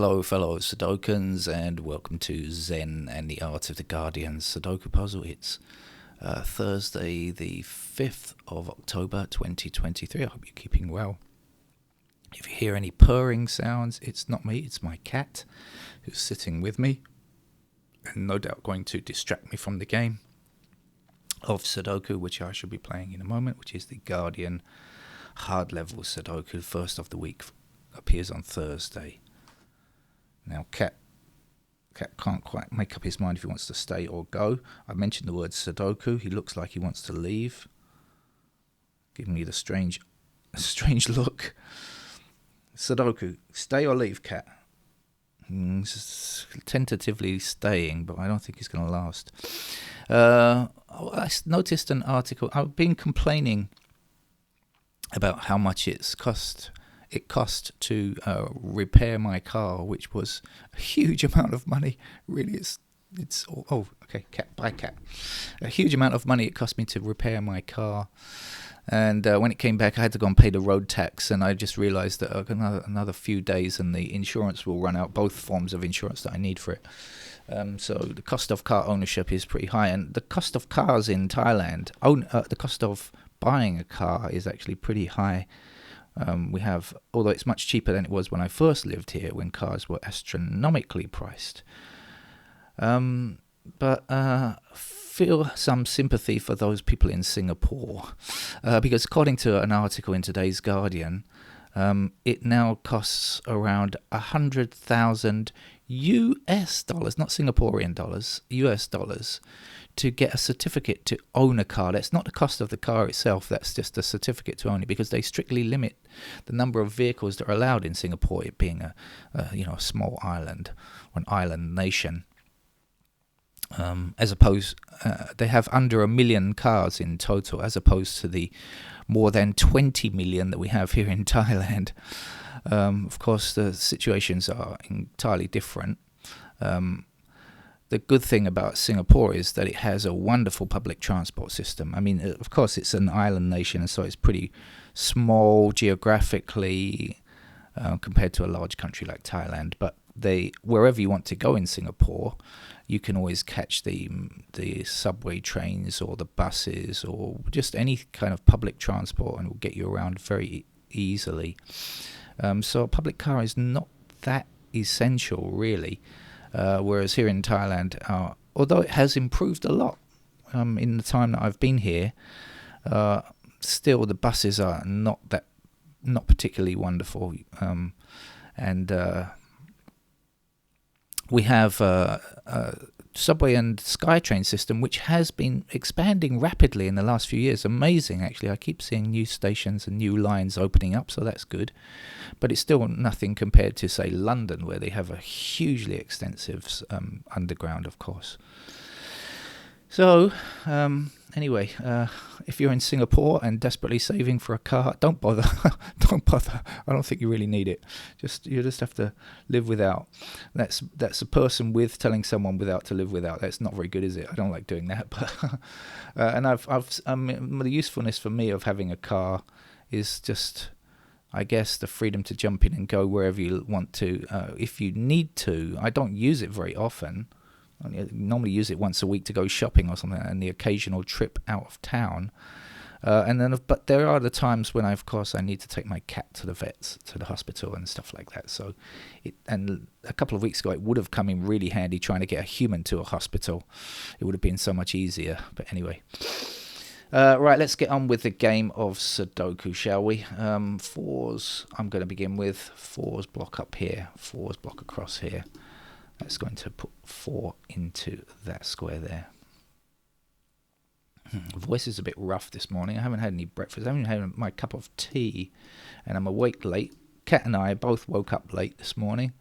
Hello, fellow Sudokans, and welcome to Zen and the Art of the Guardian Sudoku Puzzle. It's Thursday, the 5th of October, 2023. I hope you're keeping well. If you hear any purring sounds, it's not me, it's my cat who's sitting with me and no doubt going to distract me from the game of Sudoku, which I shall be playing in a moment, which is the Guardian hard level Sudoku. First of the week appears on Thursday. Now, Cat can't quite make up his mind if he wants to stay or go. I mentioned the word Sudoku. He looks like he wants to leave, giving me the strange look. Sudoku, stay or leave, Cat? Tentatively staying, but I don't think he's going to last. I noticed an article. I've been complaining about how much it cost to repair my car, which was a huge amount of money. Really, okay, cat, bye cat. A huge amount of money it cost me to repair my car, and when it came back, I had to go and pay the road tax, and I just realised that another few days and the insurance will run out, both forms of insurance that I need for it. So the cost of car ownership is pretty high, and the cost of cars in Thailand, the cost of buying a car is actually pretty high. Although it's much cheaper than it was when I first lived here, when cars were astronomically priced. But feel some sympathy for those people in Singapore, because according to an article in today's Guardian, it now costs around 100,000 US dollars, not Singaporean dollars, US dollars, to get a certificate to own a car. That's not the cost of the car itself, that's just a certificate to own it, because they strictly limit the number of vehicles that are allowed in Singapore, it being a small island, or an island nation. As opposed, they have under 1 million cars in total, as opposed to the more than 20 million that we have here in Thailand. Of course, the situations are entirely different. The good thing about Singapore is that it has a wonderful public transport system. I mean, of course, it's an island nation, and so it's pretty small geographically compared to a large country like Thailand. But wherever you want to go in Singapore, you can always catch the subway trains or the buses or just any kind of public transport, and it will get you around very easily. So a public car is not that essential, really. Whereas here in Thailand, although it has improved a lot in the time that I've been here, still the buses are not particularly wonderful, and we have a subway and SkyTrain system which has been expanding rapidly in the last few years. Amazing, actually. I keep seeing new stations and new lines opening up, so that's good. But it's still nothing compared to, say, London, where they have a hugely extensive underground, of course. So, anyway, if you're in Singapore and desperately saving for a car, don't bother. Don't bother. I don't think you really need it. You just have to live without. That's a person with telling someone without to live without. That's not very good, is it? I don't like doing that. But and the usefulness for me of having a car is just, I guess, the freedom to jump in and go wherever you want to. If you need to, I don't use it very often. I normally use it once a week to go shopping or something, and the occasional trip out of town. But there are the times when, of course, I need to take my cat to the vets, to the hospital and stuff like that. So, and a couple of weeks ago, it would have come in really handy trying to get a human to a hospital. It would have been so much easier. But anyway. Right, let's get on with the game of Sudoku, shall we? Fours, I'm going to begin with. Fours block up here. Fours block across here. That's going to put 4 into that square there. Voice is a bit rough this morning. I haven't had any breakfast. I haven't had my cup of tea, and I'm awake late. Kat and I both woke up late this morning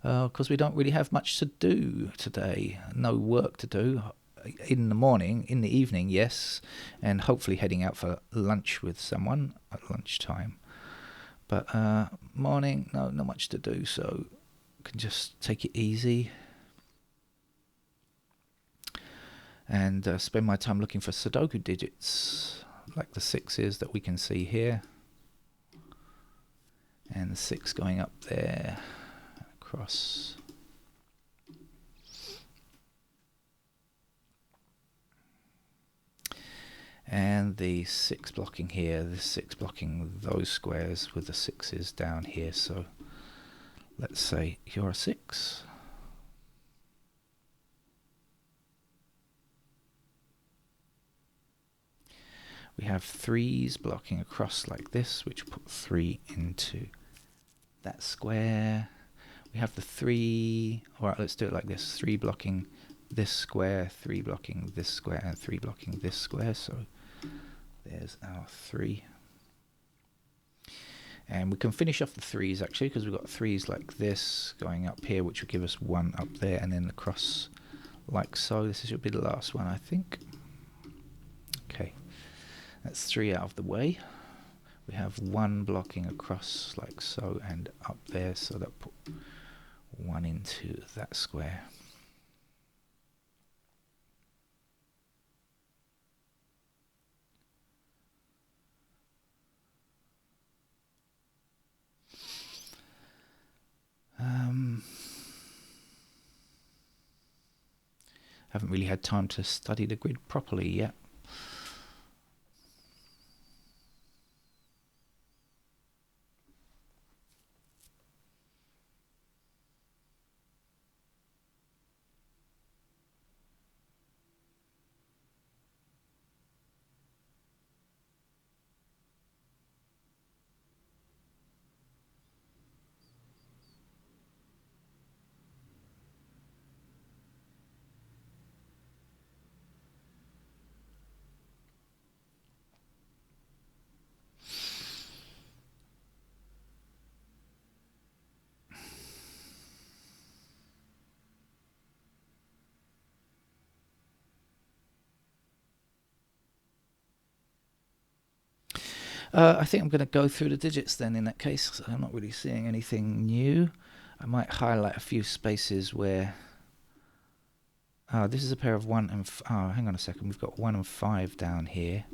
because we don't really have much to do today. No work to do. In the morning, in the evening, yes, and hopefully heading out for lunch with someone at lunchtime. But morning, no, not much to do, so can just take it easy and spend my time looking for Sudoku digits, like the 6s that we can see here, and the 6 going up there, across. And the 6 blocking here, this 6 blocking those squares with the 6s down here. So let's say you're a 6. We have 3s blocking across like this, which put 3 into that square. We have the 3, alright, let's do it like this. 3 blocking this square, 3 blocking this square, and 3 blocking this square. So there's our 3. And we can finish off the 3s actually, because we've got 3s like this going up here, which will give us 1 up there, and then across like so. This should be the last one, I think. Okay, that's 3 out of the way. We have 1 blocking across like so and up there, so that put 1 into that square. Haven't really had time to study the grid properly yet. I think I'm going to go through the digits then in that case. I'm not really seeing anything new. I might highlight a few spaces where... this is a pair of 1 and... hang on a second. We've got 1 and 5 down here.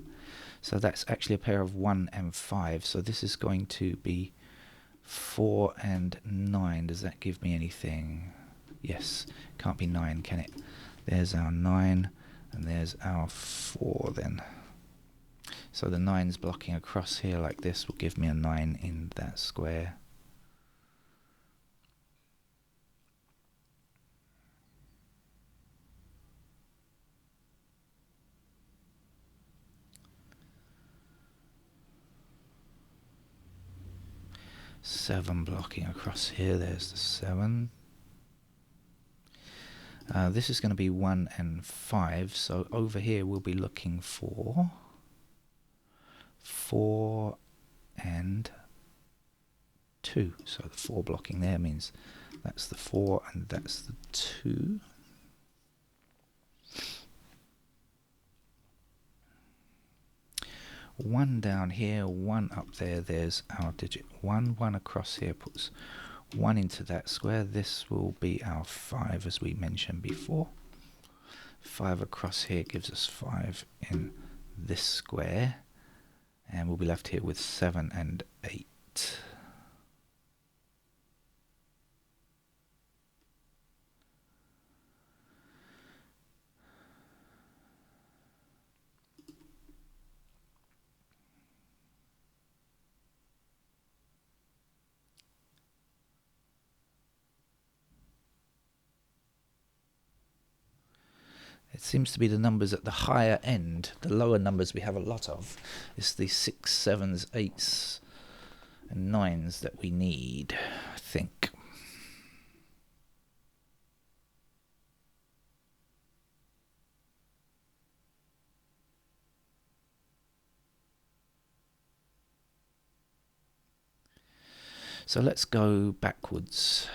So that's actually a pair of 1 and 5. So this is going to be 4 and 9. Does that give me anything? Yes. Can't be 9, can it? There's our 9. And there's our 4 then. So the 9's blocking across here like this will give me a 9 in that square. Seven blocking across here, there's the 7. This is going to be 1 and 5, so over here we'll be looking for 4 and 2. So the 4 blocking there means that's the 4 and that's the 2. One down here, 1 up there, there's our digit 1. 1 across here puts 1 into that square. This will be our 5 as we mentioned before. 5 across here gives us 5 in this square. And we'll be left here with 7 and 8. It seems to be the numbers at the higher end. The lower numbers we have a lot of. It's the 6s, 7s, 8s and 9s that we need, I think. So let's go backwards.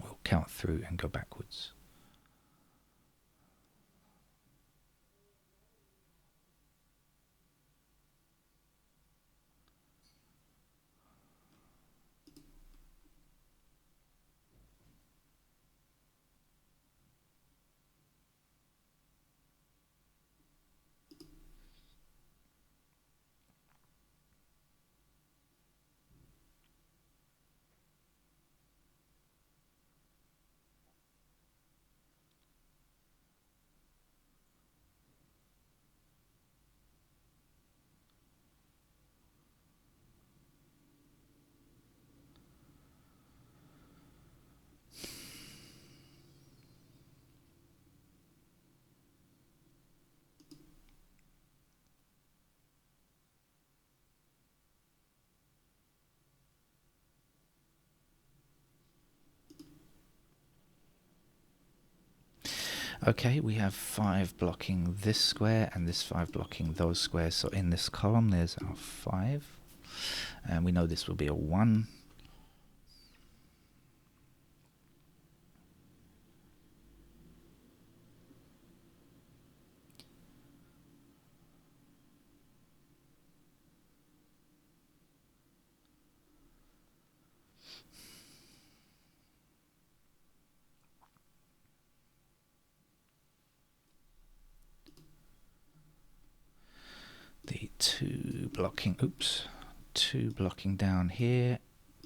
We'll count through and go backwards. Okay, we have 5 blocking this square and this 5 blocking those squares. So in this column, there's our 5. And we know this will be a 1. The 2 blocking, 2 blocking down here,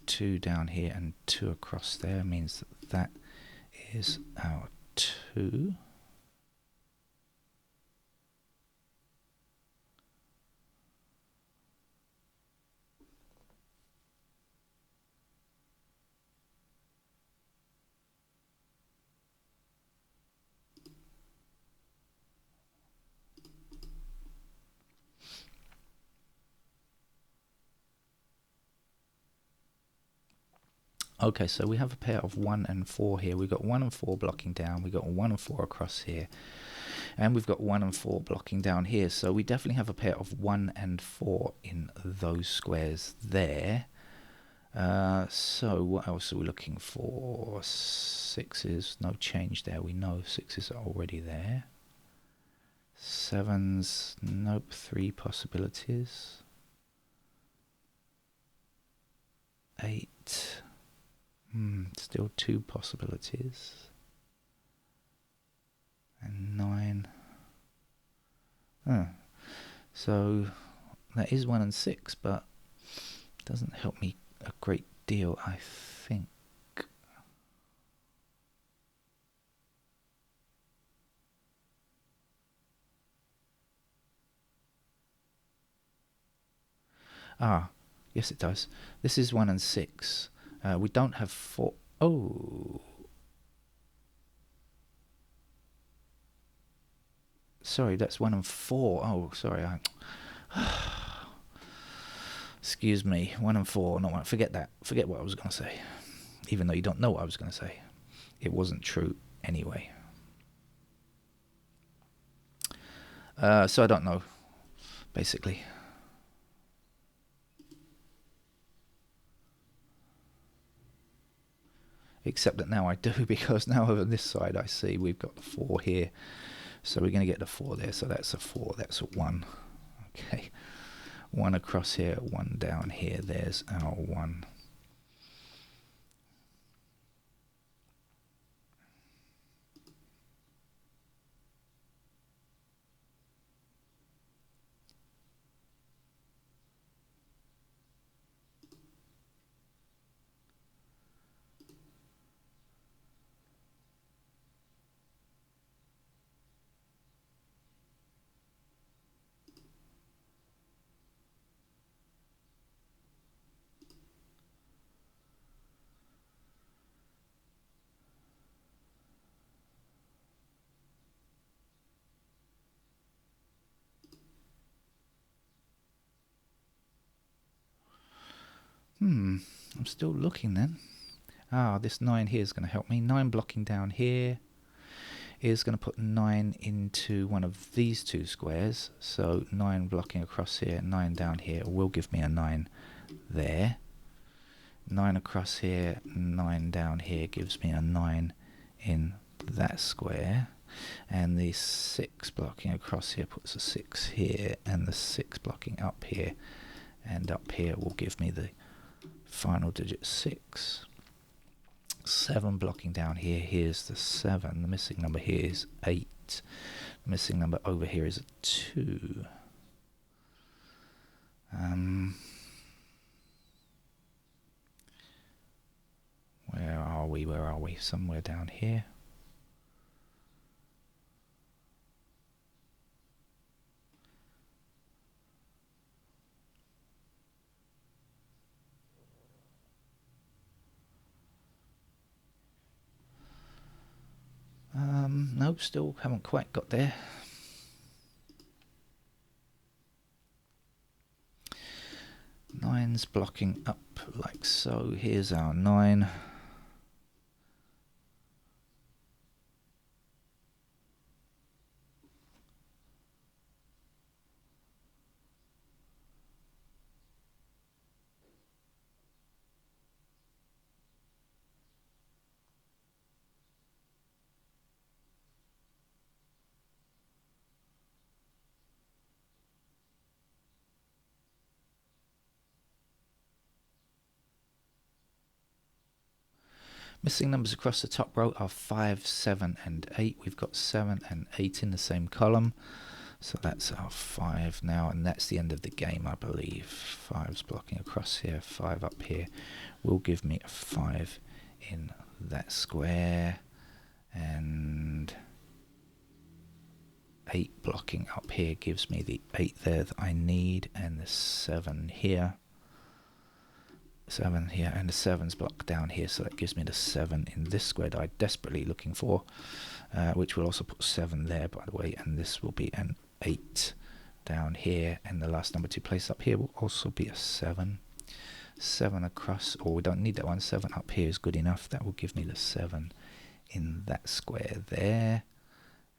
2 down here, and 2 across there means that that is our 2. Okay, so we have a pair of 1 and 4 here. We've got 1 and 4 blocking down. We've got 1 and 4 across here. And we've got 1 and 4 blocking down here. So we definitely have a pair of 1 and 4 in those squares there. So what else are we looking for? 6s, no change there. We know 6s are already there. 7s, nope, 3 possibilities. 8, still 2 possibilities. And 9. So that is 1 and 6, but doesn't help me a great deal, I think. Yes it does. This is 1 and 6. We don't have 4. Oh. Sorry, that's 1 and 4. Oh, sorry. Excuse me. 1 and 4. No, forget that. Forget what I was going to say. Even though you don't know what I was going to say. It wasn't true anyway. So I don't know, basically. Except that now I do, because now over this side I see we've got the 4 here. So we're going to get the 4 there. So that's a 4. That's a 1. Okay. 1 across here, 1 down here. There's our 1. I'm still looking then. This 9 here is going to help me. 9 blocking down here is going to put 9 into one of these 2 squares. So 9 blocking across here, 9 down here will give me a 9 there. 9 across here, 9 down here gives me a 9 in that square. And the 6 blocking across here puts a 6 here, and the 6 blocking up here and up here will give me the final digit 6. 7 blocking down here, here's the 7. The missing number here is 8. The missing number over here is a 2. Where are we? Where are we? Somewhere down here. Nope, still haven't quite got there. Nine's blocking up like so. Here's our 9. Missing numbers across the top row are 5, 7 and 8. We've got 7 and 8 in the same column. So that's our 5 now, and that's the end of the game, I believe. 5's blocking across here, 5 up here will give me a 5 in that square, and 8 blocking up here gives me the 8 there that I need, and the 7 here. 7 here, and the 7's blocked down here, so that gives me the 7 in this square that I'm desperately looking for, which will also put 7 there, by the way, and this will be an 8 down here, and the last number to place up here will also be a 7. 7 across, or we don't need that one, 7 up here is good enough. That will give me the 7 in that square there,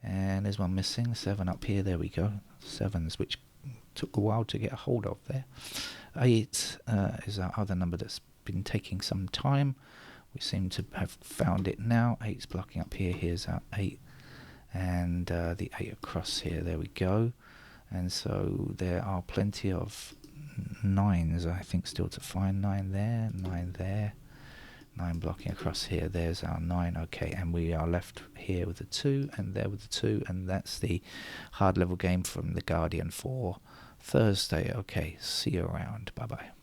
and there's one missing, 7 up here, there we go. 7's, which took a while to get a hold of there. 8 is our other number that's been taking some time. We seem to have found it now. 8's blocking up here, here's our 8, and the 8 across here, there we go. And so there are plenty of 9's, I think, still to find. 9 there, 9 there, 9 blocking across here, there's our 9. Okay, and we are left here with the 2 and there with the 2, and that's the hard level game from The Guardian for Thursday. Okay, see you around. Bye bye.